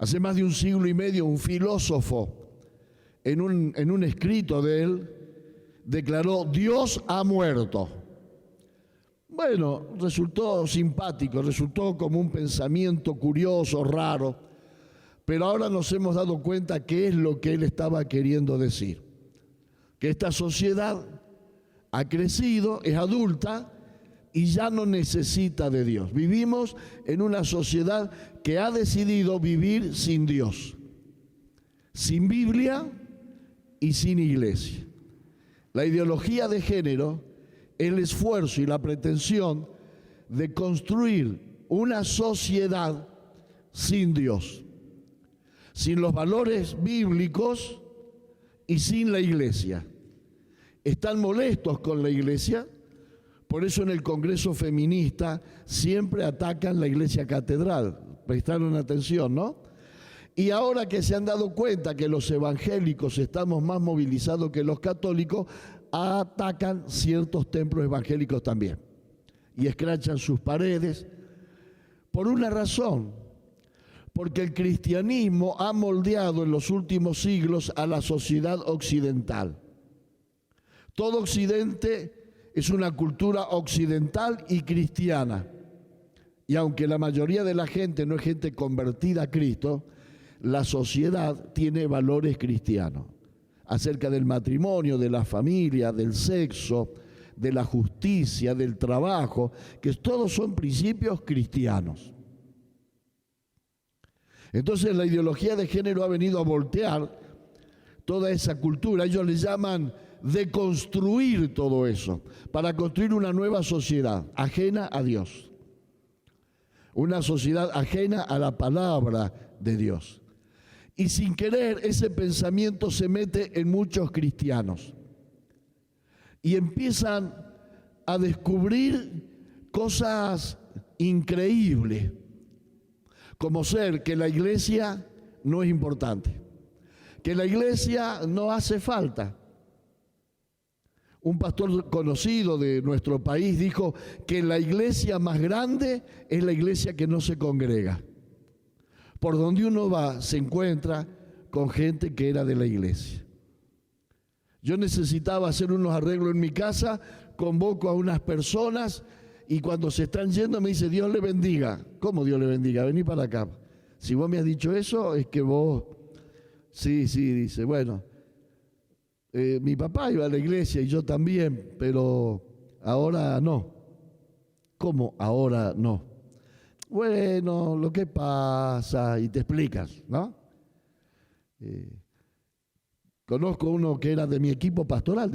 Hace más de un siglo y medio, un filósofo, en un escrito de él, declaró: Dios ha muerto. Bueno, resultó simpático, resultó como un pensamiento curioso, raro, pero ahora nos hemos dado cuenta qué es lo que él estaba queriendo decir. Que esta sociedad ha crecido, es adulta y ya no necesita de Dios. Vivimos en una sociedad que ha decidido vivir sin Dios, sin Biblia y sin iglesia. La ideología de género, el esfuerzo y la pretensión de construir una sociedad sin Dios, sin los valores bíblicos y sin la iglesia. Están molestos con la iglesia, por eso en el Congreso Feminista siempre atacan la iglesia catedral. Prestaron atención, ¿no? Y ahora que se han dado cuenta que los evangélicos estamos más movilizados que los católicos, atacan ciertos templos evangélicos también y escrachan sus paredes por una razón, porque el cristianismo ha moldeado en los últimos siglos a la sociedad occidental. Todo Occidente es una cultura occidental y cristiana, y aunque la mayoría de la gente no es gente convertida a Cristo, la sociedad tiene valores cristianos acerca del matrimonio, de la familia, del sexo, de la justicia, del trabajo, que todos son principios cristianos. Entonces la ideología de género ha venido a voltear toda esa cultura. Ellos le llaman deconstruir todo eso, para construir una nueva sociedad ajena a Dios, una sociedad ajena a la palabra de Dios. Y sin querer ese pensamiento se mete en muchos cristianos y empiezan a descubrir cosas increíbles, como ser que la iglesia no es importante, que la iglesia no hace falta. Un pastor conocido de nuestro país dijo que la iglesia más grande es la iglesia que no se congrega. Por donde uno va se encuentra con gente que era de la iglesia. Yo necesitaba hacer unos arreglos en mi casa, convoco a unas personas y cuando se están yendo me dice: Dios le bendiga. ¿Cómo Dios le bendiga? Vení para acá. Si vos me has dicho eso, es que vos... Sí, dice, bueno, mi papá iba a la iglesia y yo también, pero ahora no. ¿Cómo ahora no? Bueno, lo que pasa, y te explicas, ¿no? Conozco uno que era de mi equipo pastoral,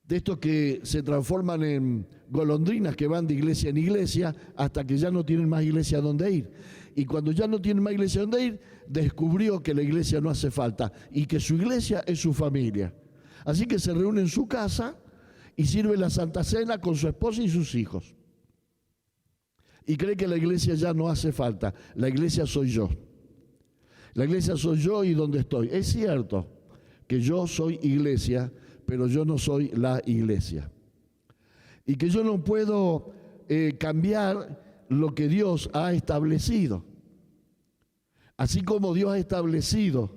de estos que se transforman en golondrinas que van de iglesia en iglesia hasta que ya no tienen más iglesia donde ir. Y cuando ya no tienen más iglesia donde ir, descubrió que la iglesia no hace falta y que su iglesia es su familia. Así que se reúne en su casa y sirve la Santa Cena con su esposa y sus hijos. Y cree que la iglesia ya no hace falta. La iglesia soy yo. La iglesia soy yo y donde estoy. Es cierto que yo soy iglesia, pero yo no soy la iglesia. Y que yo no puedo cambiar lo que Dios ha establecido. Así como Dios ha establecido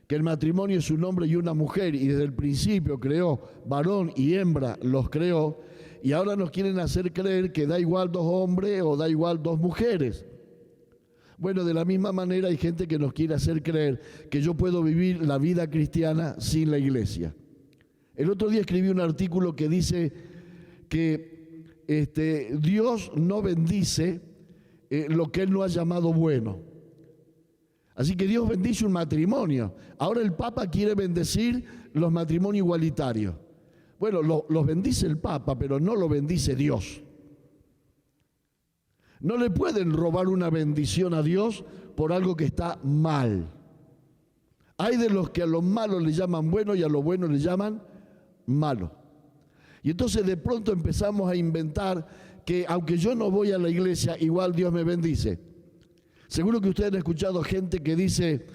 que el matrimonio es un hombre y una mujer, y desde el principio creó varón y hembra, los creó, y ahora nos quieren hacer creer que da igual dos hombres o da igual dos mujeres. Bueno, de la misma manera hay gente que nos quiere hacer creer que yo puedo vivir la vida cristiana sin la iglesia. El otro día escribí un artículo que dice que Dios no bendice lo que Él no ha llamado bueno. Así que Dios bendice un matrimonio. Ahora el Papa quiere bendecir los matrimonios igualitarios. Bueno, los bendice el Papa, pero no lo bendice Dios. No le pueden robar una bendición a Dios por algo que está mal. Hay de los que a lo malo le llaman bueno y a lo bueno le llaman malo. Y entonces de pronto empezamos a inventar que aunque yo no voy a la iglesia, igual Dios me bendice. Seguro que ustedes han escuchado gente que dice,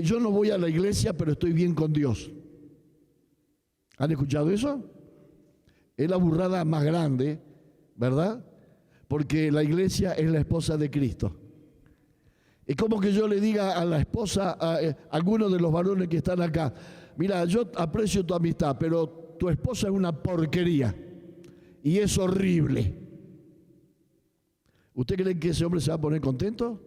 yo no voy a la iglesia, pero estoy bien con Dios. ¿Han escuchado eso? Es la burrada más grande, ¿verdad? Porque la iglesia es la esposa de Cristo. Es como que yo le diga a la esposa, a algunos de los varones que están acá, mira, yo aprecio tu amistad, pero tu esposa es una porquería y es horrible. ¿Usted cree que ese hombre se va a poner contento?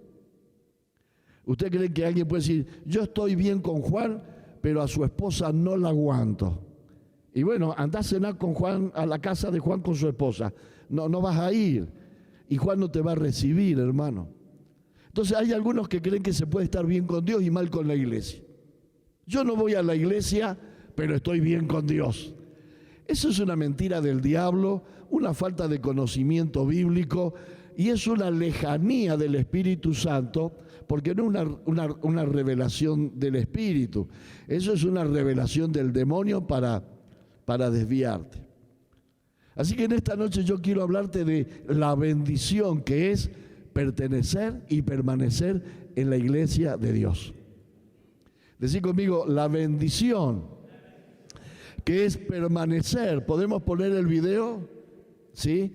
¿Usted cree que alguien puede decir, yo estoy bien con Juan, pero a su esposa no la aguanto? Y bueno, andá a cenar con Juan, a la casa de Juan con su esposa. No, no vas a ir. Y Juan no te va a recibir, hermano. Entonces hay algunos que creen que se puede estar bien con Dios y mal con la iglesia. Yo no voy a la iglesia, pero estoy bien con Dios. Eso es una mentira del diablo, una falta de conocimiento bíblico y es una lejanía del Espíritu Santo, porque no es una revelación del Espíritu. Eso es una revelación del demonio para desviarte. Así que en esta noche yo quiero hablarte de la bendición que es pertenecer y permanecer en la iglesia de Dios. Decí conmigo, la bendición que es permanecer. ¿Podemos poner el video? ¿Sí?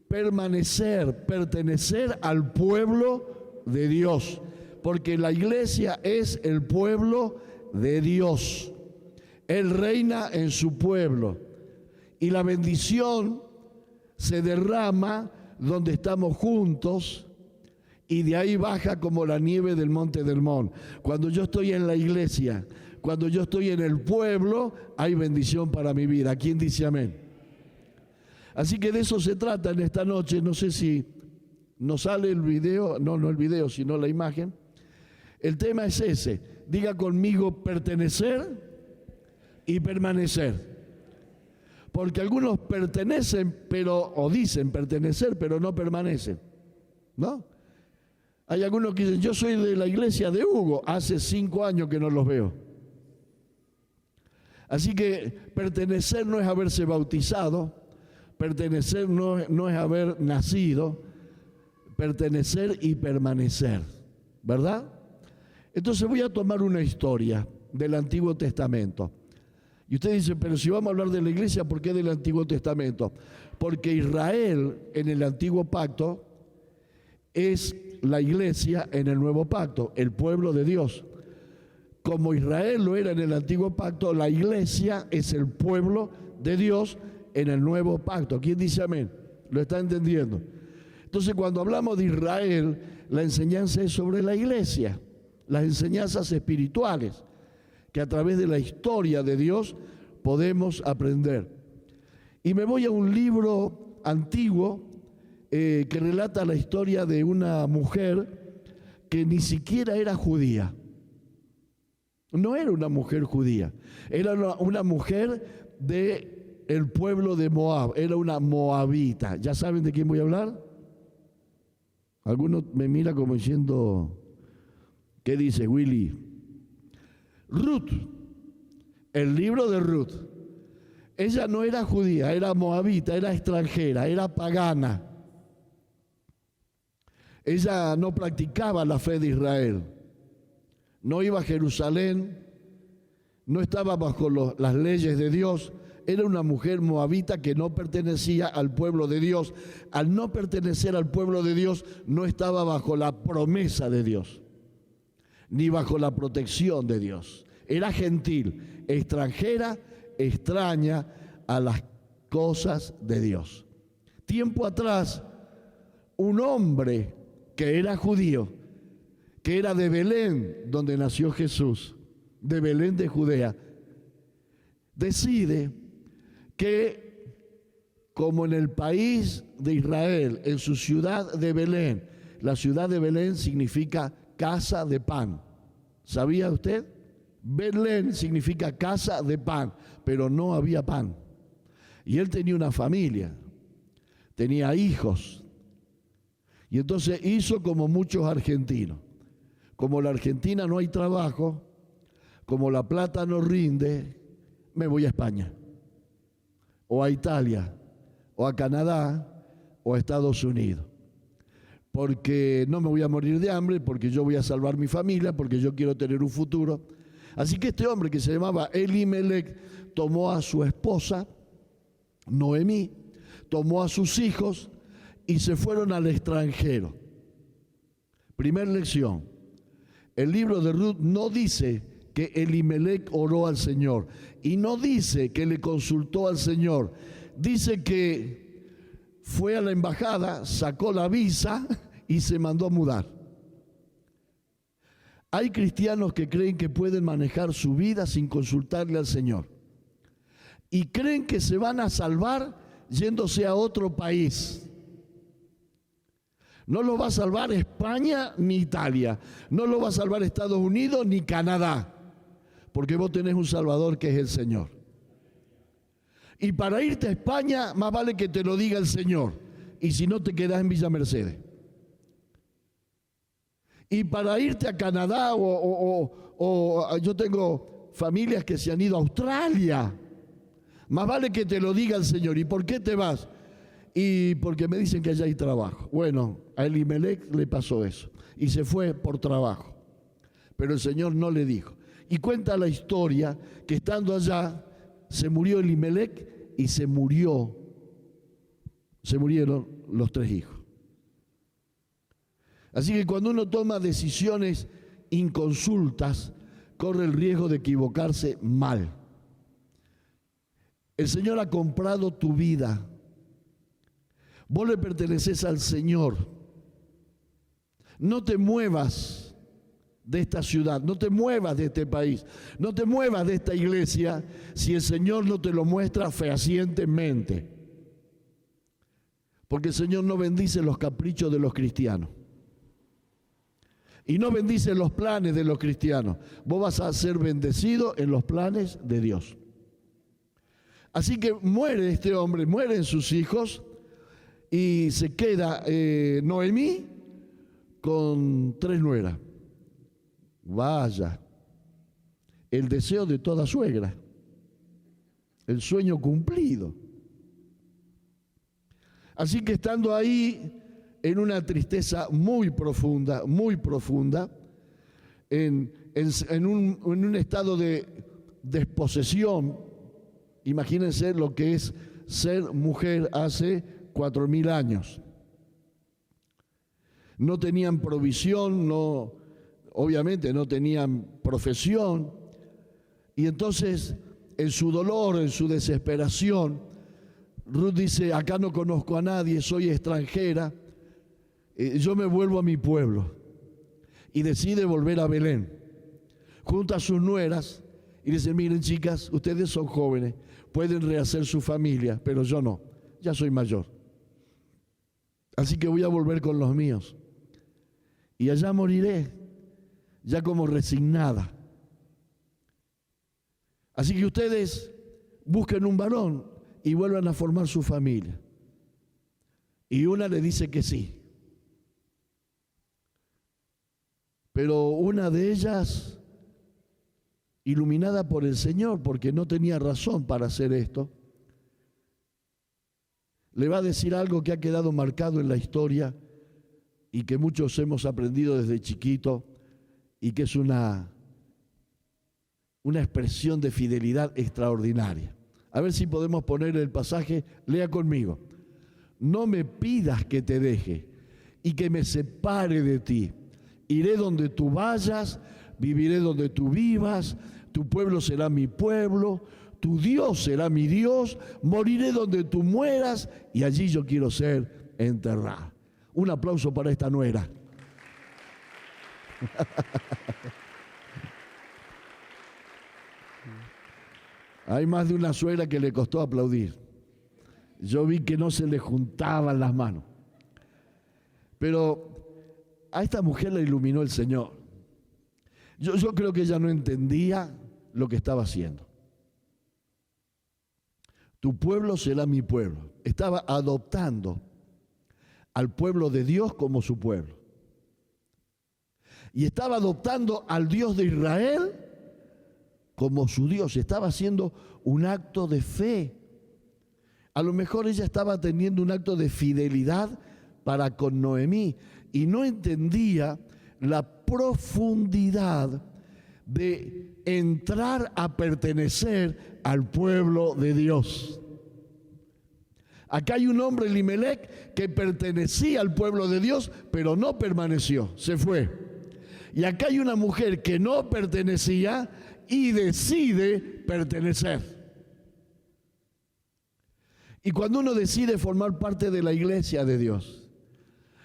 Permanecer, pertenecer al pueblo de Dios. Porque la iglesia es el pueblo de Dios. Él reina en su pueblo. Y la bendición se derrama donde estamos juntos y de ahí baja como la nieve del monte del Hermón. Cuando yo estoy en la iglesia, cuando yo estoy en el pueblo, hay bendición para mi vida. ¿Quién dice amén? Así que de eso se trata en esta noche. No sé si nos sale el video, no el video, sino la imagen. El tema es ese. Diga conmigo, pertenecer y permanecer. Porque algunos pertenecen, o dicen pertenecer, pero no permanecen, ¿no? Hay algunos que dicen, yo soy de la iglesia de Hugo, hace 5 años que no los veo. Así que pertenecer no es haberse bautizado, pertenecer no es haber nacido, pertenecer y permanecer, ¿verdad? Entonces voy a tomar una historia del Antiguo Testamento. Y usted dice, pero si vamos a hablar de la iglesia, ¿por qué del Antiguo Testamento? Porque Israel en el Antiguo Pacto es la iglesia en el Nuevo Pacto, el pueblo de Dios. Como Israel lo era en el Antiguo Pacto, la iglesia es el pueblo de Dios en el Nuevo Pacto. ¿Quién dice amén? ¿Lo está entendiendo? Entonces, cuando hablamos de Israel, la enseñanza es sobre la iglesia, las enseñanzas espirituales que a través de la historia de Dios podemos aprender. Y me voy a un libro antiguo que relata la historia de una mujer que ni siquiera era judía. No era una mujer judía, era una mujer del pueblo de Moab, era una moabita. ¿Ya saben de quién voy a hablar? Algunos me miran como diciendo, ¿qué dice Willy? Ruth, el libro de Ruth. Ella no era judía, era moabita, era extranjera, era pagana. Ella no practicaba la fe de Israel, no iba a Jerusalén, no estaba bajo las leyes de Dios. Era una mujer moabita que no pertenecía al pueblo de Dios. Al no pertenecer al pueblo de Dios, no estaba bajo la promesa de Dios, ni bajo la protección de Dios. Era gentil, extranjera, extraña a las cosas de Dios. Tiempo atrás, un hombre que era judío, que era de Belén, donde nació Jesús, de Belén de Judea, decide que, como en el país de Israel, en su ciudad de Belén, la ciudad de Belén significa casa de pan. ¿Sabía usted? Belén significa casa de pan, pero no había pan. Y él tenía una familia, tenía hijos. Y entonces hizo como muchos argentinos. Como en la Argentina no hay trabajo, como la plata no rinde, me voy a España, o a Italia, o a Canadá, o a Estados Unidos. Porque no me voy a morir de hambre, porque yo voy a salvar mi familia, porque yo quiero tener un futuro. Así que este hombre que se llamaba Elimelech tomó a su esposa, Noemí, tomó a sus hijos y se fueron al extranjero. Primera lección, El libro de Ruth no dice que Elimelec oró al Señor y no dice que le consultó al Señor. Dice que fue a la embajada, sacó la visa y se mandó a mudar. Hay cristianos que creen que pueden manejar su vida sin consultarle al Señor y creen que se van a salvar yéndose a otro país. No lo va a salvar España ni Italia, no lo va a salvar Estados Unidos ni Canadá, porque vos tenés un Salvador que es el Señor. Y para irte a España, más vale que te lo diga el Señor, y si no te quedás en Villa Mercedes. Y para irte a Canadá, yo tengo familias que se han ido a Australia, más vale que te lo diga el Señor. ¿Y por qué te vas? Y porque me dicen que allá hay trabajo. Bueno, a Elimelec le pasó eso y se fue por trabajo, pero el Señor no le dijo. Y cuenta la historia que estando allá se murió Elimelec y se murieron los 3 hijos. Así que cuando uno toma decisiones inconsultas, corre el riesgo de equivocarse mal. El Señor ha comprado tu vida. Vos le perteneces al Señor. No te muevas de esta ciudad, no te muevas de este país, no te muevas de esta iglesia si el Señor no te lo muestra fehacientemente. Porque el Señor no bendice los caprichos de los cristianos. Y no bendice los planes de los cristianos. Vos vas a ser bendecido en los planes de Dios. Así que muere este hombre, mueren sus hijos y se queda Noemí con 3 nueras. Vaya, el deseo de toda suegra, el sueño cumplido. Así que estando ahí en una tristeza muy profunda, en un estado de desposesión. Imagínense lo que es ser mujer hace 4000 años. No tenían provisión, obviamente no tenían profesión, y entonces en su dolor, en su desesperación, Ruth dice: acá no conozco a nadie, soy extranjera, yo me vuelvo a mi pueblo. Y decide volver a Belén, junto a sus nueras, y dice: miren, chicas, ustedes son jóvenes, pueden rehacer su familia, pero yo no, ya soy mayor. Así que voy a volver con los míos. Y allá moriré, ya como resignada. Así que ustedes busquen un varón y vuelvan a formar su familia. Y una le dice que sí. Pero una de ellas, iluminada por el Señor, porque no tenía razón para hacer esto, le va a decir algo que ha quedado marcado en la historia y que muchos hemos aprendido desde chiquito y que es una expresión de fidelidad extraordinaria. A ver si podemos poner el pasaje, lea conmigo. No me pidas que te deje y que me separe de ti. Iré donde tú vayas, viviré donde tú vivas, tu pueblo será mi pueblo, tu Dios será mi Dios, moriré donde tú mueras y allí yo quiero ser enterrada. Un aplauso para esta nuera. Hay más de una suegra que le costó aplaudir. Yo vi que no se le juntaban las manos. Pero a esta mujer la iluminó el Señor. Yo creo que ella no entendía lo que estaba haciendo. Tu pueblo será mi pueblo. Estaba adoptando al pueblo de Dios como su pueblo. Y estaba adoptando al Dios de Israel como su Dios. Estaba haciendo un acto de fe. A lo mejor ella estaba teniendo un acto de fidelidad para con Noemí y no entendía la profundidad de entrar a pertenecer al pueblo de Dios. Acá hay un hombre, Elimelec, que pertenecía al pueblo de Dios, pero no permaneció, se fue. Y acá hay una mujer que no pertenecía y decide pertenecer. Y cuando uno decide formar parte de la iglesia de Dios,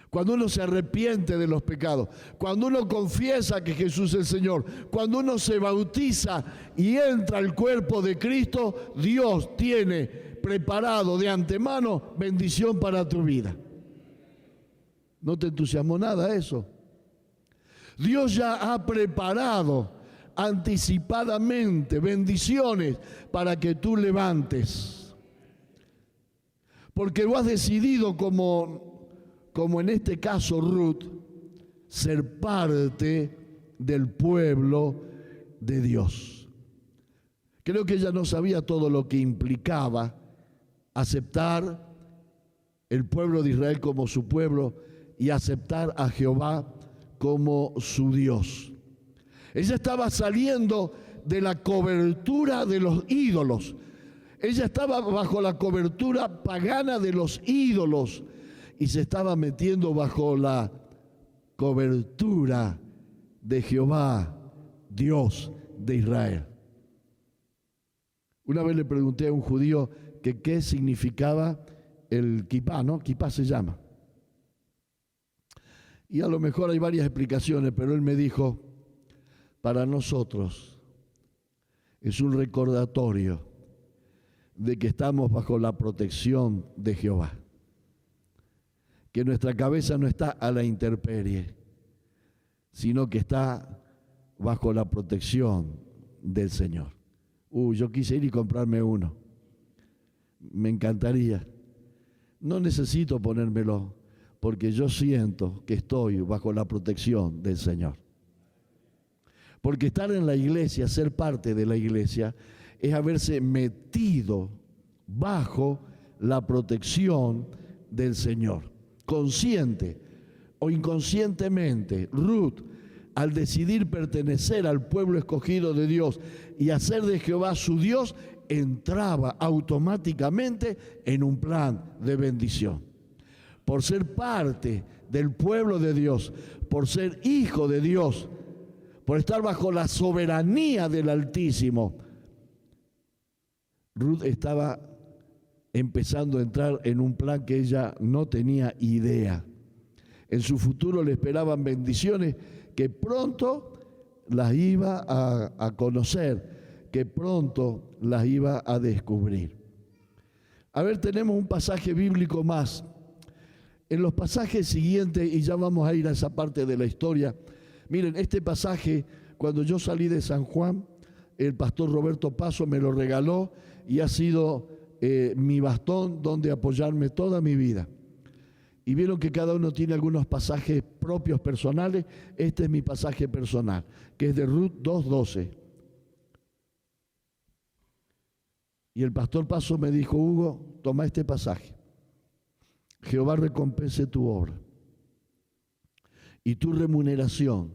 cuando uno se arrepiente de los pecados, cuando uno confiesa que Jesús es el Señor, cuando uno se bautiza y entra al cuerpo de Cristo, Dios tiene preparado de antemano bendición para tu vida. ¿No te entusiasmó nada eso? Dios ya ha preparado anticipadamente bendiciones para que tú levantes. Porque vos has decidido, como en este caso Ruth, ser parte del pueblo de Dios. Creo que ella no sabía todo lo que implicaba aceptar el pueblo de Israel como su pueblo y aceptar a Jehová como su Dios. Ella estaba saliendo de la cobertura de los ídolos. Ella estaba bajo la cobertura pagana de los ídolos y se estaba metiendo bajo la cobertura de Jehová, Dios de Israel. Una vez le pregunté a un judío que qué significaba el kipá, ¿no? Kipá se llama. Y a lo mejor hay varias explicaciones, pero él me dijo, para nosotros es un recordatorio de que estamos bajo la protección de Jehová, que nuestra cabeza no está a la intemperie, sino que está bajo la protección del Señor. Yo quise ir y comprarme uno, me encantaría, no necesito ponérmelo, porque yo siento que estoy bajo la protección del Señor. Porque estar en la iglesia, ser parte de la iglesia, es haberse metido bajo la protección del Señor. Consciente o inconscientemente, Ruth, al decidir pertenecer al pueblo escogido de Dios y hacer de Jehová su Dios, entraba automáticamente en un plan de bendición. Por ser parte del pueblo de Dios, por ser hijo de Dios, por estar bajo la soberanía del Altísimo, Ruth estaba empezando a entrar en un plan que ella no tenía idea. En su futuro le esperaban bendiciones que pronto las iba a conocer, que pronto las iba a descubrir. A ver, tenemos un pasaje bíblico más. En los pasajes siguientes, y ya vamos a ir a esa parte de la historia, miren, este pasaje, cuando yo salí de San Juan, el pastor Roberto Paso me lo regaló y ha sido mi bastón donde apoyarme toda mi vida. Y vieron que cada uno tiene algunos pasajes propios personales. Este es mi pasaje personal, que es de Ruth 2:12. Y el pastor Paso me dijo, Hugo, toma este pasaje. Jehová recompense tu obra y tu remuneración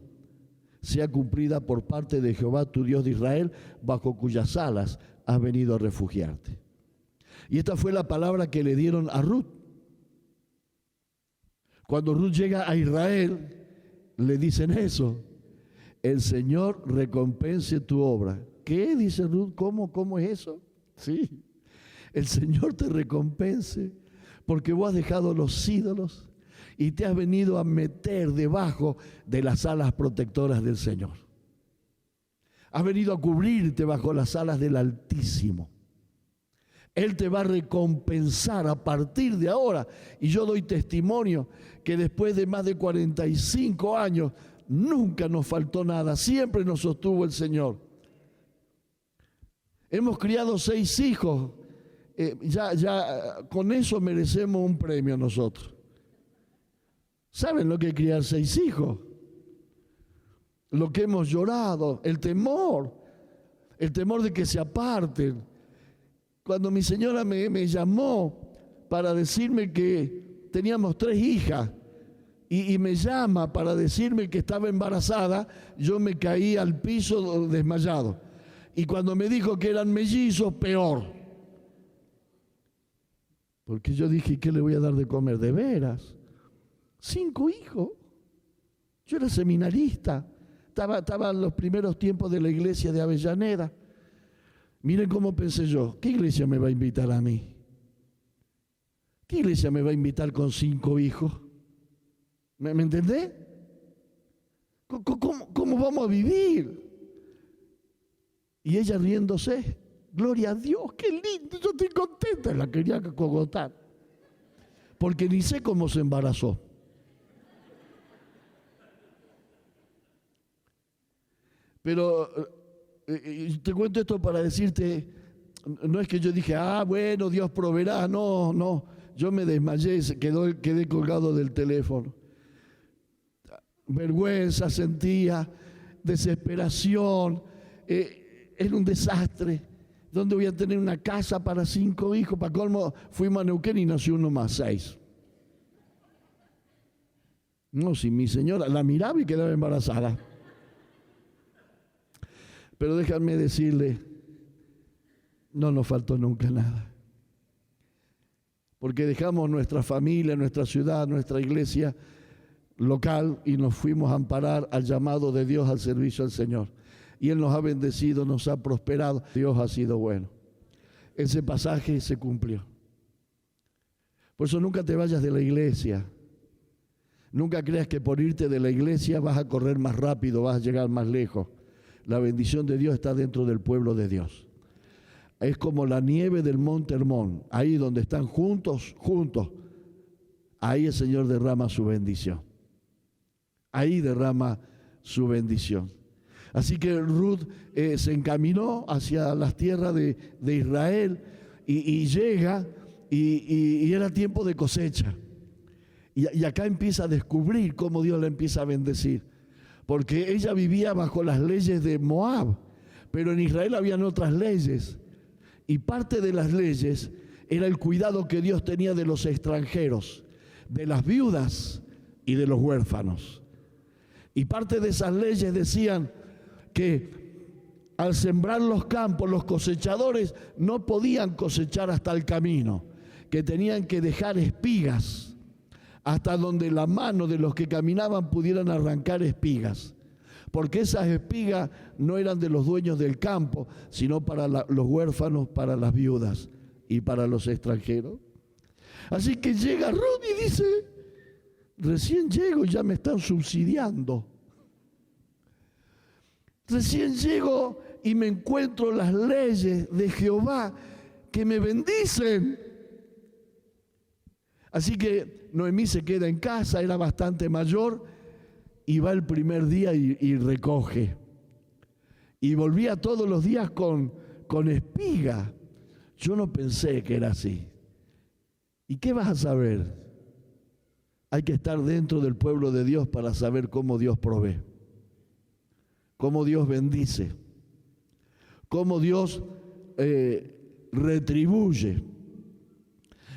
sea cumplida por parte de Jehová tu Dios de Israel, bajo cuyas alas has venido a refugiarte. Y esta fue la palabra que le dieron a Ruth. Cuando Ruth llega a Israel, le dicen eso. El Señor recompense tu obra. ¿Qué? Dice Ruth. ¿Cómo es eso? Sí. El Señor te recompense porque vos has dejado los ídolos y te has venido a meter debajo de las alas protectoras del Señor. Has venido a cubrirte bajo las alas del Altísimo. Él te va a recompensar a partir de ahora. Y yo doy testimonio que después de más de 45 años nunca nos faltó nada. Siempre nos sostuvo el Señor. Hemos criado 6 hijos. Ya con eso merecemos un premio nosotros. ¿Saben lo que es criar 6 hijos? Lo que hemos llorado, el temor de que se aparten. Cuando mi señora me llamó para decirme que teníamos 3 hijas y me llama para decirme que estaba embarazada, yo me caí al piso desmayado. Y cuando me dijo que eran mellizos, peor. Porque yo dije, ¿qué le voy a dar de comer? ¿De veras? 5 hijos. Yo era seminarista. Estaban los primeros tiempos de la iglesia de Avellaneda. Miren cómo pensé yo, ¿qué iglesia me va a invitar a mí? ¿Qué iglesia me va a invitar con 5 hijos? ¿Me entendés? ¿Cómo vamos a vivir? Y ella riéndose, gloria a Dios, qué lindo, yo estoy contenta, la quería cogotar. Porque ni sé cómo se embarazó. Pero te cuento esto para decirte, no es que yo dije, bueno, Dios proveerá, no, yo me desmayé, quedé colgado del teléfono. Vergüenza sentía, desesperación, era un desastre. ¿Dónde voy a tener una casa para 5 hijos? Para colmo, fuimos a Neuquén y nació uno más 6. No, si mi señora la miraba y quedaba embarazada. Pero déjame decirle, no nos faltó nunca nada. Porque dejamos nuestra familia, nuestra ciudad, nuestra iglesia local y nos fuimos a amparar al llamado de Dios al servicio al Señor. Y Él nos ha bendecido, nos ha prosperado. Dios ha sido bueno. Ese pasaje se cumplió. Por eso nunca te vayas de la iglesia. Nunca creas que por irte de la iglesia vas a correr más rápido, vas a llegar más lejos. La bendición de Dios está dentro del pueblo de Dios. Es como la nieve del monte Hermón. Ahí donde están juntos, ahí el Señor derrama su bendición. Ahí derrama su bendición. Así que Ruth se encaminó hacia las tierras de Israel y llega y era tiempo de cosecha. Y acá empieza a descubrir cómo Dios la empieza a bendecir. Porque ella vivía bajo las leyes de Moab, pero en Israel habían otras leyes. Y parte de las leyes era el cuidado que Dios tenía de los extranjeros, de las viudas y de los huérfanos. Y parte de esas leyes decían que al sembrar los campos, los cosechadores no podían cosechar hasta el camino, que tenían que dejar espigas hasta donde la mano de los que caminaban pudieran arrancar espigas, porque esas espigas no eran de los dueños del campo, sino para los huérfanos, para las viudas y para los extranjeros. Así que llega Ruth y dice, recién llego y ya me están subsidiando. Recién llego y me encuentro las leyes de Jehová que me bendicen. Así que Noemí se queda en casa, era bastante mayor, y va el primer día y recoge. Y volvía todos los días con espiga. Yo no pensé que era así. ¿Y qué vas a saber? Hay que estar dentro del pueblo de Dios para saber cómo Dios provee, cómo Dios bendice, cómo Dios retribuye.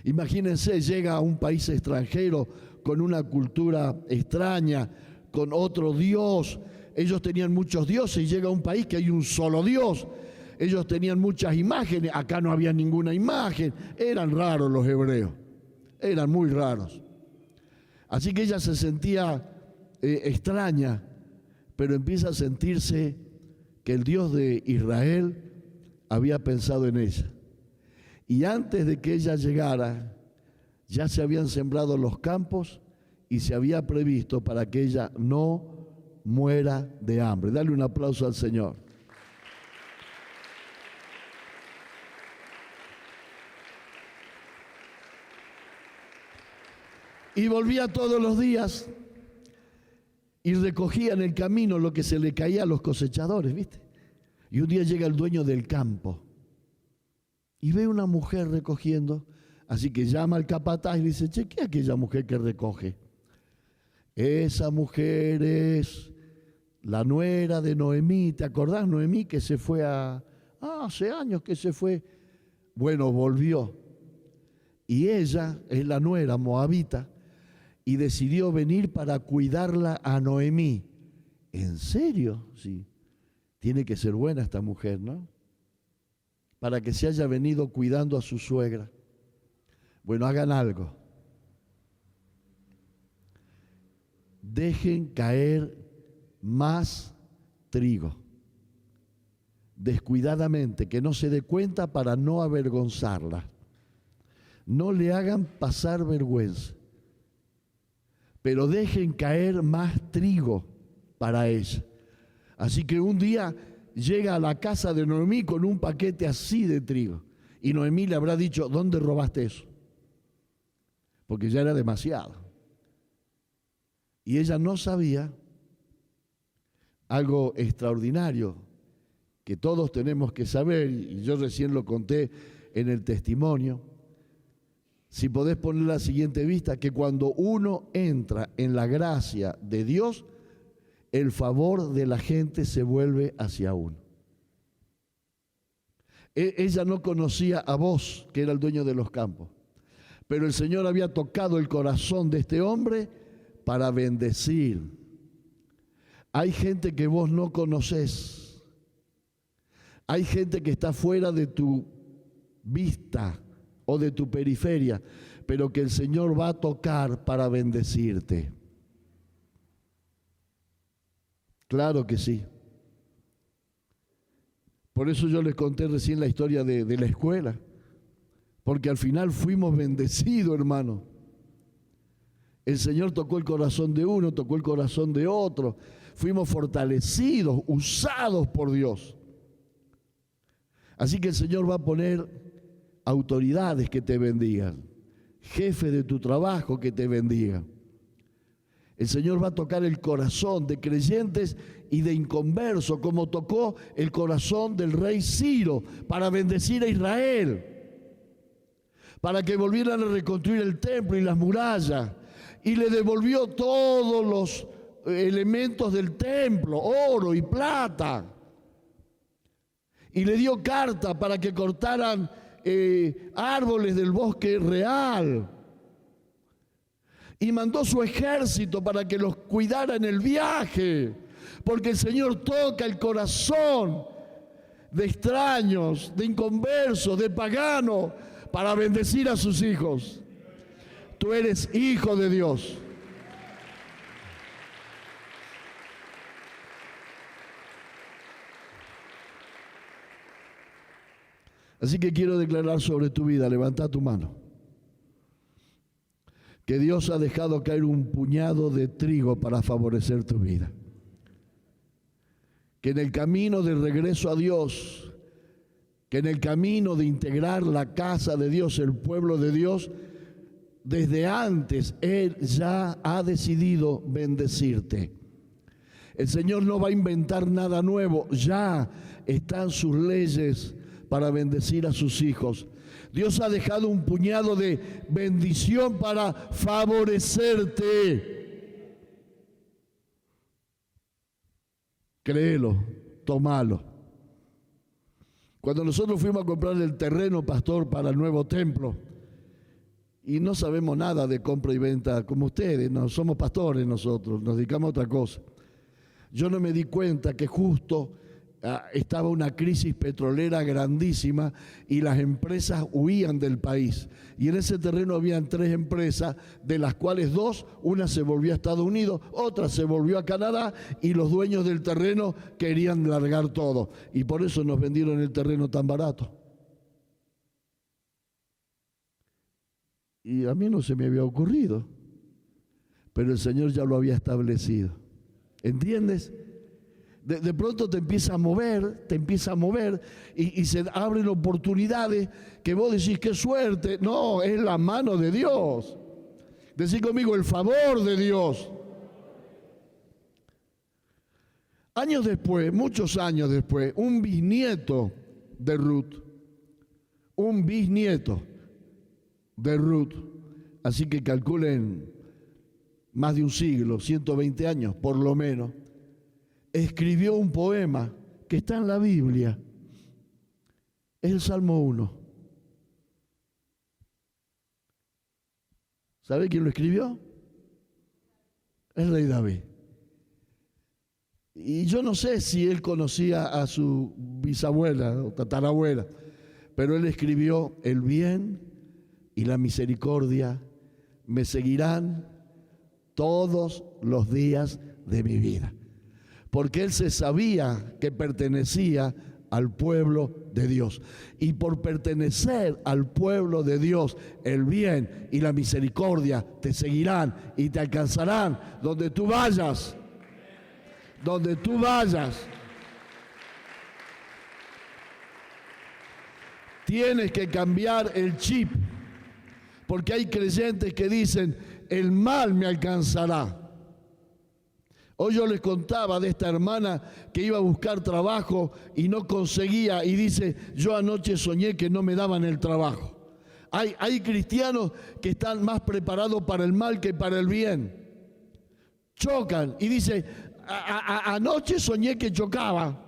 Imagínense, llega a un país extranjero con una cultura extraña, con otro Dios. Ellos tenían muchos dioses y llega a un país que hay un solo Dios. Ellos tenían muchas imágenes, acá no había ninguna imagen. Eran raros los hebreos, eran muy raros. Así que ella se sentía extraña, pero empieza a sentirse que el Dios de Israel había pensado en ella. Y antes de que ella llegara, ya se habían sembrado los campos y se había previsto para que ella no muera de hambre. Dale un aplauso al Señor. Y volvía todos los días y recogía en el camino lo que se le caía a los cosechadores, ¿viste? Y un día llega el dueño del campo y ve una mujer recogiendo, así que llama al capataz y le dice, che, ¿qué es aquella mujer que recoge? Esa mujer es la nuera de Noemí. ¿Te acordás, Noemí, que se fue hace años que se fue? Bueno, volvió. Y ella es la nuera moabita y decidió venir para cuidarla a Noemí. ¿En serio? Sí. Tiene que ser buena esta mujer, ¿no? Para que se haya venido cuidando a su suegra. Bueno, hagan algo. Dejen caer más trigo, descuidadamente, que no se dé cuenta para no avergonzarla. No le hagan pasar vergüenza, pero dejen caer más trigo para ella. Así que un día llega a la casa de Noemí con un paquete así de trigo. Y Noemí le habrá dicho, ¿dónde robaste eso? Porque ya era demasiado. Y ella no sabía algo extraordinario que todos tenemos que saber, y yo recién lo conté en el testimonio. Si podés poner la siguiente vista, que cuando uno entra en la gracia de Dios, el favor de la gente se vuelve hacia uno. Ella no conocía a Booz, que era el dueño de los campos, pero el Señor había tocado el corazón de este hombre para bendecir. Hay gente que vos no conocés, hay gente que está fuera de tu vista o de tu periferia, pero que el Señor va a tocar para bendecirte. Claro que sí. Por eso yo les conté recién la historia de la escuela, porque al final fuimos bendecidos, hermano. El Señor tocó el corazón de uno, tocó el corazón de otro. Fuimos fortalecidos, usados por Dios. Así que el Señor va a poner autoridades que te bendigan, jefe de tu trabajo que te bendiga. El Señor va a tocar el corazón de creyentes y de inconversos, como tocó el corazón del rey Ciro para bendecir a Israel, para que volvieran a reconstruir el templo y las murallas, y le devolvió todos los elementos del templo, oro y plata, y le dio carta para que cortaran árboles del bosque real, y mandó su ejército para que los cuidara en el viaje, porque el Señor toca el corazón de extraños, de inconversos, de paganos, para bendecir a sus hijos. Tú eres hijo de Dios. Así que quiero declarar sobre tu vida, levanta tu mano, que Dios ha dejado caer un puñado de trigo para favorecer tu vida. Que en el camino de regreso a Dios, que en el camino de integrar la casa de Dios, el pueblo de Dios, desde antes Él ya ha decidido bendecirte. El Señor no va a inventar nada nuevo, ya están sus leyes para bendecir a sus hijos. Dios ha dejado un puñado de bendición para favorecerte. Créelo, tómalo. Cuando nosotros fuimos a comprar el terreno, pastor, para el nuevo templo, y no sabemos nada de compra y venta como ustedes, no somos pastores nosotros, nos dedicamos a otra cosa. Yo no me di cuenta que justo estaba una crisis petrolera grandísima y las empresas huían del país. Y en ese terreno habían 3 empresas, de las cuales 2, una se volvió a Estados Unidos, otra se volvió a Canadá, y los dueños del terreno querían largar todo. Y por eso nos vendieron el terreno tan barato. Y a mí no se me había ocurrido, pero el Señor ya lo había establecido. ¿Entiendes? De pronto te empieza a mover y se abren oportunidades que vos decís, qué suerte. No, es la mano de Dios. Decí conmigo, el favor de Dios. Años después, muchos años después, un bisnieto de Ruth, así que calculen más de un siglo, 120 años por lo menos, escribió un poema que está en la Biblia. Es el Salmo 1. ¿Sabe quién lo escribió? El rey David. Y yo no sé si él conocía a su bisabuela o tatarabuela, pero él escribió: el bien y la misericordia me seguirán todos los días de mi vida. porque él se sabía que pertenecía al pueblo de Dios. Y por pertenecer al pueblo de Dios, el bien y la misericordia te seguirán y te alcanzarán donde tú vayas. Donde tú vayas. Tienes que cambiar el chip, porque hay creyentes que dicen, el mal me alcanzará. Hoy yo les contaba de esta hermana que iba a buscar trabajo y no conseguía, y dice, yo anoche soñé que no me daban el trabajo. Hay cristianos que están más preparados para el mal que para el bien. Chocan y dice, anoche soñé que chocaba.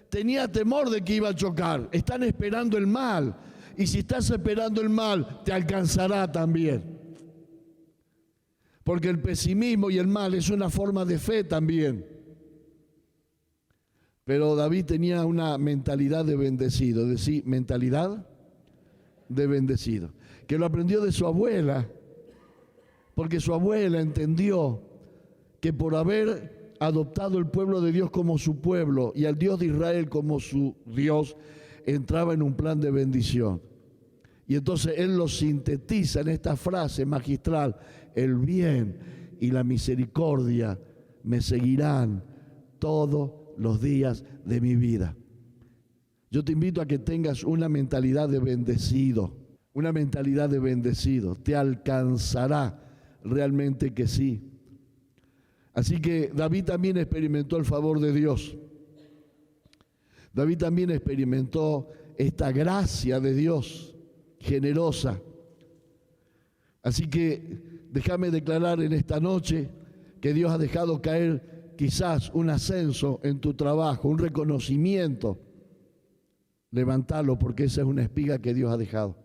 Tenía temor de que iba a chocar. Están esperando el mal. Y si estás esperando el mal, te alcanzará también. Porque el pesimismo y el mal es una forma de fe también. Pero David tenía una mentalidad de bendecido. Decir, mentalidad de bendecido. Que lo aprendió de su abuela. Porque su abuela entendió que por haber adoptado el pueblo de Dios como su pueblo y al Dios de Israel como su Dios, entraba en un plan de bendición. Y entonces él lo sintetiza en esta frase magistral, el bien y la misericordia me seguirán todos los días de mi vida. Yo te invito a que tengas una mentalidad de bendecido, una mentalidad de bendecido, te alcanzará realmente que sí. Así que David también experimentó el favor de Dios. David también experimentó esta gracia de Dios generosa. Así que déjame declarar en esta noche que Dios ha dejado caer quizás un ascenso en tu trabajo, un reconocimiento. Levántalo, porque esa es una espiga que Dios ha dejado.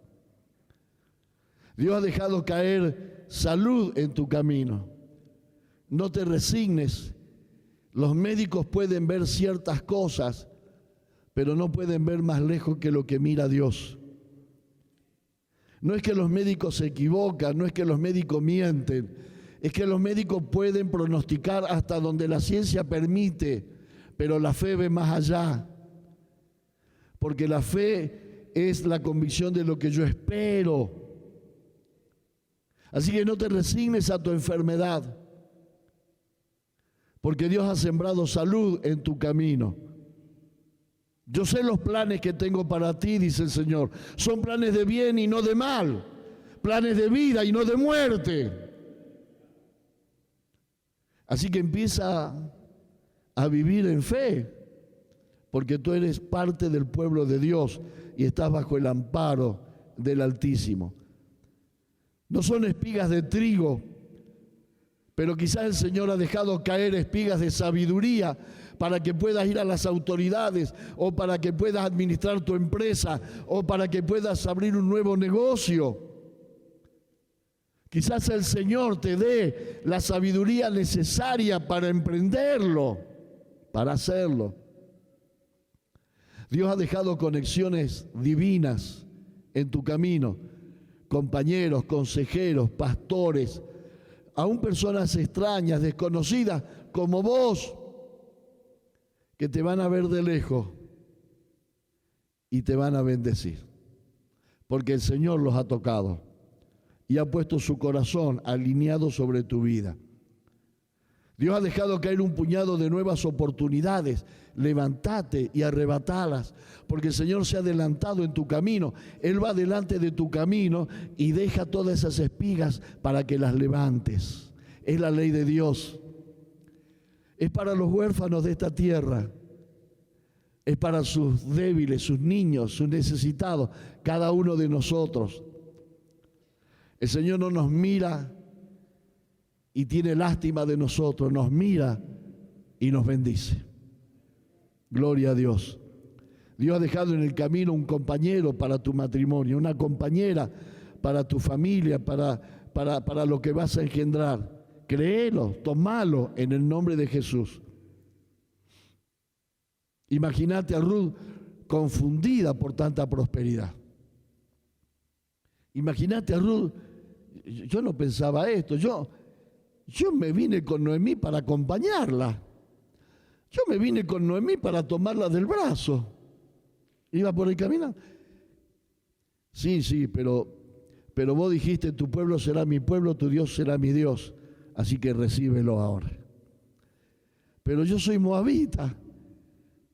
Dios ha dejado caer salud en tu camino. No te resignes. Los médicos pueden ver ciertas cosas, pero no pueden ver más lejos que lo que mira Dios. No es que los médicos se equivocan, no es que los médicos mienten, es que los médicos pueden pronosticar hasta donde la ciencia permite, pero la fe ve más allá. Porque la fe es la convicción de lo que yo espero. Así que no te resignes a tu enfermedad, porque Dios ha sembrado salud en tu camino. Yo sé los planes que tengo para ti, dice el Señor. Son planes de bien y no de mal. Planes de vida y no de muerte. Así que empieza a vivir en fe, porque tú eres parte del pueblo de Dios y estás bajo el amparo del Altísimo. No son espigas de trigo, pero quizás el Señor ha dejado caer espigas de sabiduría para que puedas ir a las autoridades, o para que puedas administrar tu empresa, o para que puedas abrir un nuevo negocio. Quizás el Señor te dé la sabiduría necesaria para emprenderlo, para hacerlo. Dios ha dejado conexiones divinas en tu camino, compañeros, consejeros, pastores, aún personas extrañas, desconocidas como vos, que te van a ver de lejos y te van a bendecir, porque el Señor los ha tocado y ha puesto su corazón alineado sobre tu vida. Dios ha dejado caer un puñado de nuevas oportunidades. Levántate y arrebatalas, porque el Señor se ha adelantado en tu camino. Él va delante de tu camino y deja todas esas espigas para que las levantes. Es la ley de Dios. Es para los huérfanos de esta tierra. Es para sus débiles, sus niños, sus necesitados, cada uno de nosotros. El Señor no nos mira y tiene lástima de nosotros, nos mira y nos bendice. Gloria a Dios. Dios ha dejado en el camino un compañero para tu matrimonio, una compañera para tu familia, para lo que vas a engendrar. Créelo, tomalo en el nombre de Jesús. Imagínate a Ruth confundida por tanta prosperidad. Imagínate a Ruth, yo no pensaba esto, yo Yo me vine con Noemí para acompañarla. Yo me vine con Noemí para tomarla del brazo. Iba por el camino. Sí, pero vos dijiste, tu pueblo será mi pueblo, tu Dios será mi Dios. Así que recíbelo ahora. Pero yo soy moabita.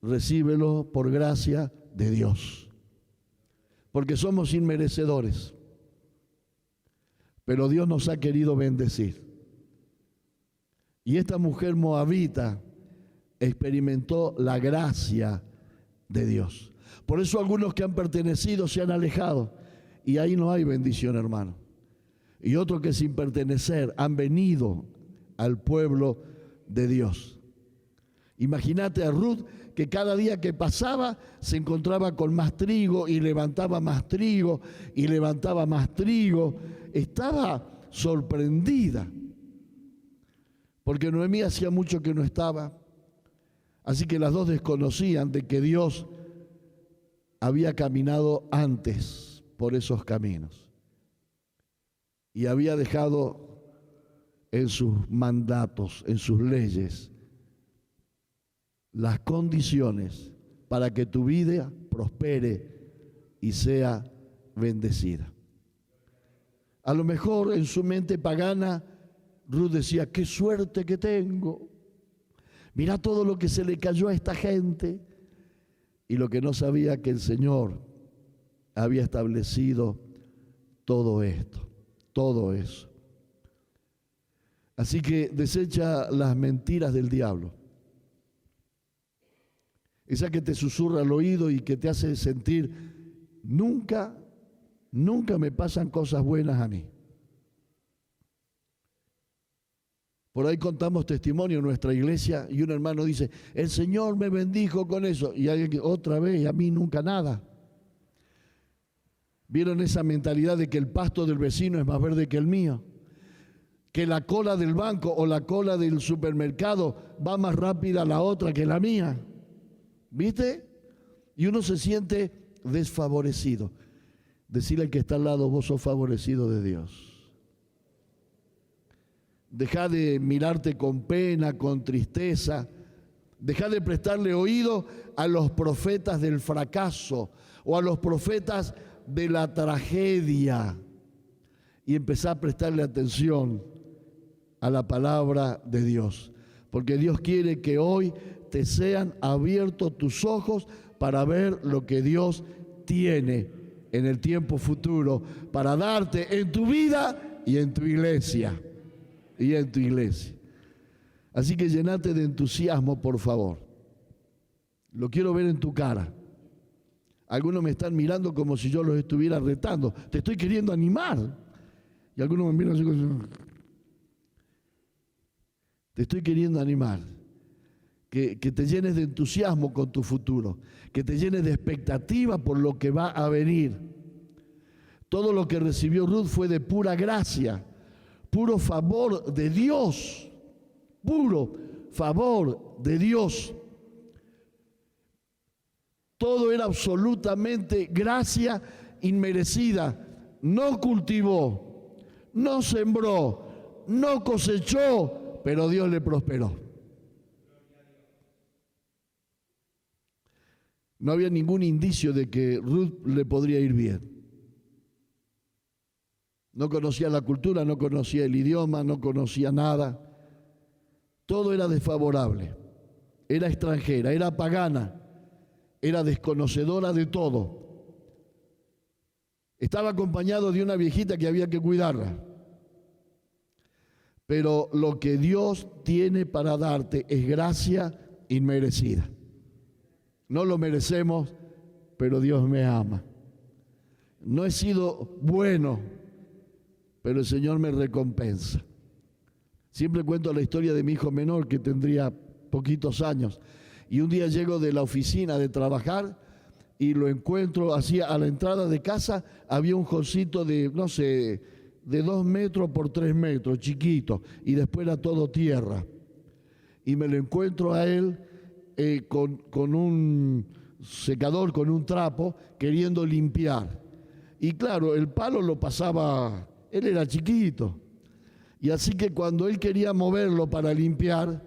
Recíbelo por gracia de Dios. Porque somos inmerecedores. Pero Dios nos ha querido bendecir. Y esta mujer moabita experimentó la gracia de Dios. Por eso algunos que han pertenecido se han alejado. Y ahí no hay bendición, hermano. Y otros que sin pertenecer han venido al pueblo de Dios. Imagínate a Ruth, que cada día que pasaba se encontraba con más trigo y levantaba más trigo y levantaba más trigo. Estaba sorprendida, porque Noemí hacía mucho que no estaba. Así que las dos desconocían de que Dios había caminado antes por esos caminos y había dejado en sus mandatos, en sus leyes, las condiciones para que tu vida prospere y sea bendecida. A lo mejor en su mente pagana, Ruth decía, qué suerte que tengo. Mirá todo lo que se le cayó a esta gente. Y lo que no sabía, que el Señor había establecido todo esto, todo eso. Así que desecha las mentiras del diablo. Esa que te susurra al oído y que te hace sentir, nunca me pasan cosas buenas a mí. Por ahí contamos testimonio en nuestra iglesia y un hermano dice, el Señor me bendijo con eso. Y alguien otra vez, y a mí nunca nada. ¿Vieron esa mentalidad de que el pasto del vecino es más verde que el mío? Que la cola del banco o la cola del supermercado va más rápida la otra que la mía. ¿Viste? Y uno se siente desfavorecido. Decirle al que está al lado, vos sos favorecido de Dios. Deja de mirarte con pena, con tristeza. Deja de prestarle oído a los profetas del fracaso o a los profetas de la tragedia y empezá a prestarle atención a la palabra de Dios. Porque Dios quiere que hoy te sean abiertos tus ojos para ver lo que Dios tiene en el tiempo futuro para darte en tu vida y en tu iglesia. Y en tu iglesia. Así que llenate de entusiasmo, por favor. Lo quiero ver en tu cara. Algunos me están mirando como si yo los estuviera retando. Te estoy queriendo animar. Y algunos me miran así como... Te estoy queriendo animar. Que te llenes de entusiasmo con tu futuro. Que te llenes de expectativa por lo que va a venir. Todo lo que recibió Ruth fue de pura gracia. Puro favor de Dios, puro favor de Dios. Todo era absolutamente gracia inmerecida. No cultivó, no sembró, no cosechó, pero Dios le prosperó. No había ningún indicio de que Ruth le podría ir bien. No conocía la cultura, no conocía el idioma, no conocía nada. Todo era desfavorable. Era extranjera, era pagana, era desconocedora de todo. Estaba acompañado de una viejita que había que cuidarla. Pero lo que Dios tiene para darte es gracia inmerecida. No lo merecemos, pero Dios me ama. No he sido bueno, pero el Señor me recompensa. Siempre cuento la historia de mi hijo menor, que tendría poquitos años. Y un día llego de la oficina de trabajar y lo encuentro así a la entrada de casa. Había un jocito de, no sé, de 2 metros por 3 metros, chiquito. Y después era todo tierra. Y me lo encuentro a él con un secador, con un trapo, queriendo limpiar. Y claro, el palo lo pasaba... Él era chiquito Y así que cuando él quería moverlo para limpiar,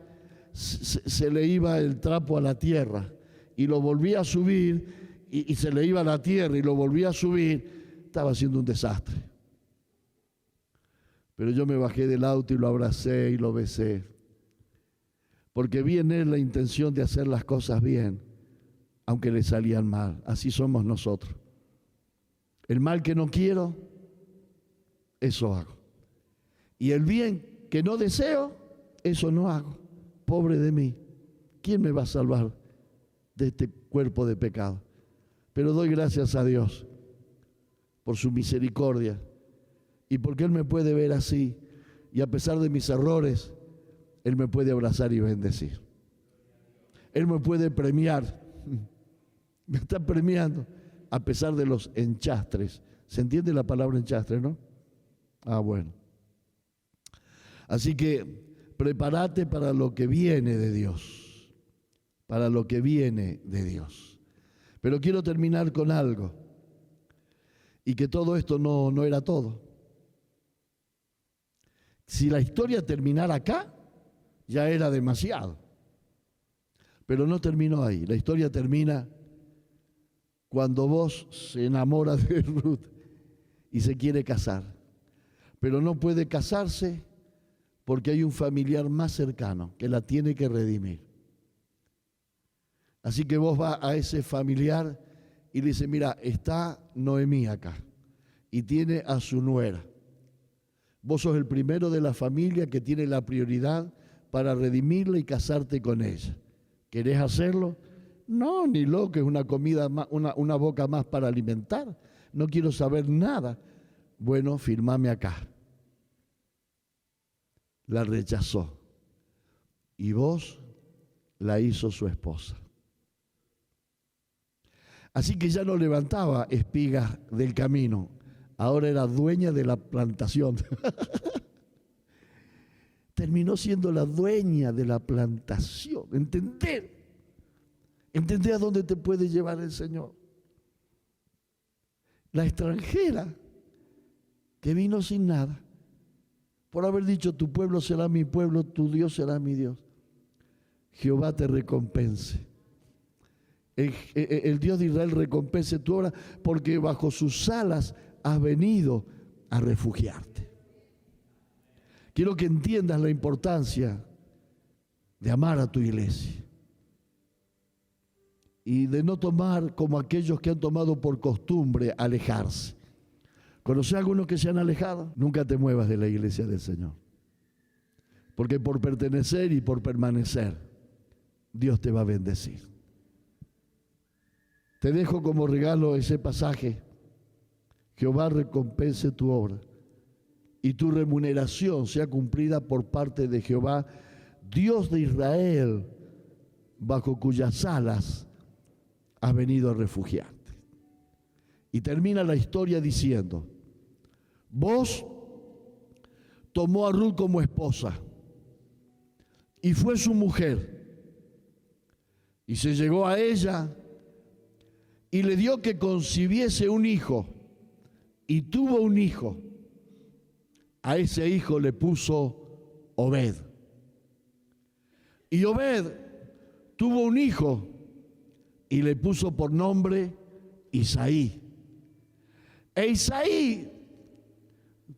se le iba el trapo a la tierra y lo volvía a subir y se le iba a la tierra y lo volvía a subir. Estaba haciendo un desastre. Pero yo me bajé del auto y lo abracé y lo besé, porque vi en él la intención de hacer las cosas bien, aunque le salían mal. Así somos nosotros. El mal que no quiero, eso hago. Y el bien que no deseo, eso no hago. Pobre de mí. ¿Quién me va a salvar de este cuerpo de pecado? Pero doy gracias a Dios por su misericordia y porque Él me puede ver así. Y a pesar de mis errores, Él me puede abrazar y bendecir. Él me puede premiar. Me está premiando a pesar de los enchastres. ¿Se entiende la palabra enchastre, no? Ah, bueno. Así que prepárate para lo que viene de Dios. Para lo que viene de Dios. Pero quiero terminar con algo. Y que todo esto no era todo. Si la historia terminara acá, ya era demasiado. Pero no terminó ahí. La historia termina cuando Booz se enamora de Ruth y se quiere casar. Pero no puede casarse porque hay un familiar más cercano que la tiene que redimir. Así que Booz va a ese familiar y le dice, mira, está Noemí acá y tiene a su nuera. Vos sos el primero de la familia que tiene la prioridad para redimirla y casarte con ella. ¿Querés hacerlo? No, ni loco, es una comida más, una boca más para alimentar. No quiero saber nada. Bueno, firmame acá. La rechazó y Booz la hizo su esposa. Así que ya no levantaba espigas del camino, ahora era dueña de la plantación. Terminó siendo la dueña de la plantación. Entender a dónde te puede llevar el Señor. La extranjera que vino sin nada, por haber dicho, tu pueblo será mi pueblo, tu Dios será mi Dios. Jehová te recompense. El Dios de Israel recompense tu obra, porque bajo sus alas has venido a refugiarte. Quiero que entiendas la importancia de amar a tu iglesia y de no tomar como aquellos que han tomado por costumbre alejarse. ¿Conoces a algunos que se han alejado? Nunca te muevas de la iglesia del Señor, porque por pertenecer y por permanecer, Dios te va a bendecir. Te dejo como regalo ese pasaje. Jehová recompense tu obra y tu remuneración sea cumplida por parte de Jehová, Dios de Israel, bajo cuyas alas has venido a refugiarte. Y termina la historia diciendo, Booz tomó a Ruth como esposa y fue su mujer y se llegó a ella y le dio que concibiese un hijo y tuvo un hijo. A ese hijo le puso Obed. Y Obed tuvo un hijo y le puso por nombre Isaí. E Isaí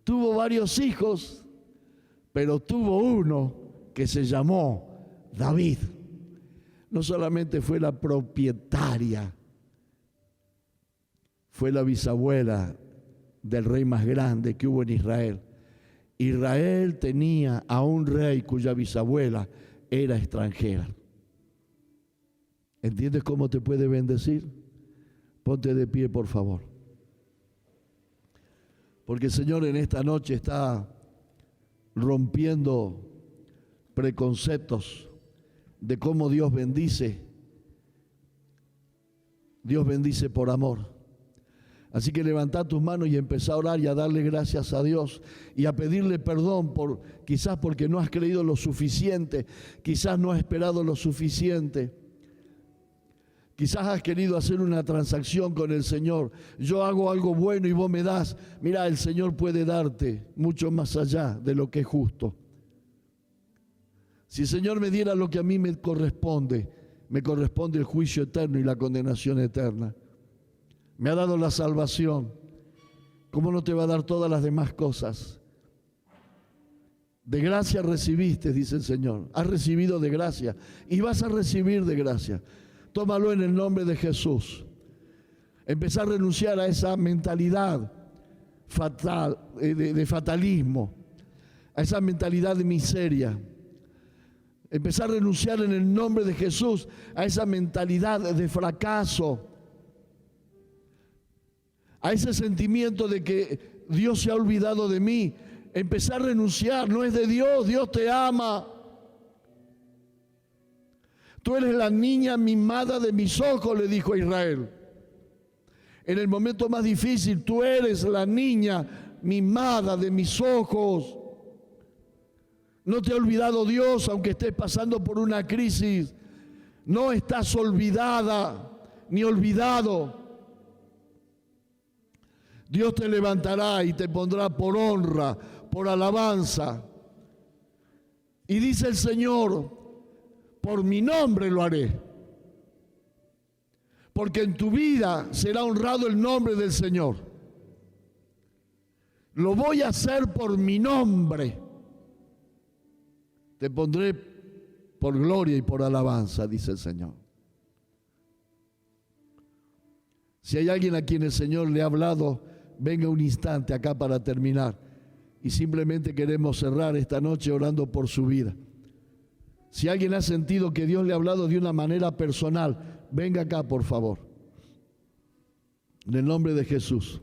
tuvo varios hijos, pero tuvo uno que se llamó David. No solamente fue la propietaria, fue la bisabuela del rey más grande que hubo en Israel. Israel tenía a un rey cuya bisabuela era extranjera. ¿Entiendes cómo te puede bendecir? Ponte de pie, por favor. Porque el Señor en esta noche está rompiendo preconceptos de cómo Dios bendice. Dios bendice por amor. Así que levantá tus manos y empezá a orar y a darle gracias a Dios y a pedirle perdón quizás porque no has creído lo suficiente, quizás no has esperado lo suficiente. Quizás has querido hacer una transacción con el Señor. Yo hago algo bueno y vos me das. Mira, el Señor puede darte mucho más allá de lo que es justo. Si el Señor me diera lo que a mí me corresponde el juicio eterno y la condenación eterna. Me ha dado la salvación. ¿Cómo no te va a dar todas las demás cosas? De gracia recibiste, dice el Señor. Has recibido de gracia y vas a recibir de gracia. Tómalo en el nombre de Jesús. Empezar a renunciar a esa mentalidad fatal, de fatalismo, a esa mentalidad de miseria. Empezar a renunciar en el nombre de Jesús a esa mentalidad de fracaso, a ese sentimiento de que Dios se ha olvidado de mí. Empezar a renunciar, no es de Dios, Dios te ama. Tú eres la niña mimada de mis ojos, le dijo a Israel. En el momento más difícil, tú eres la niña mimada de mis ojos. No te ha olvidado Dios, aunque estés pasando por una crisis. No estás olvidada ni olvidado. Dios te levantará y te pondrá por honra, por alabanza. Y dice el Señor, por mi nombre lo haré. Porque en tu vida será honrado el nombre del Señor. Lo voy a hacer por mi nombre. Te pondré por gloria y por alabanza, dice el Señor. Si hay alguien a quien el Señor le ha hablado, venga un instante acá para terminar. Y simplemente queremos cerrar esta noche orando por su vida. Si alguien ha sentido que Dios le ha hablado de una manera personal, venga acá, por favor. En el nombre de Jesús.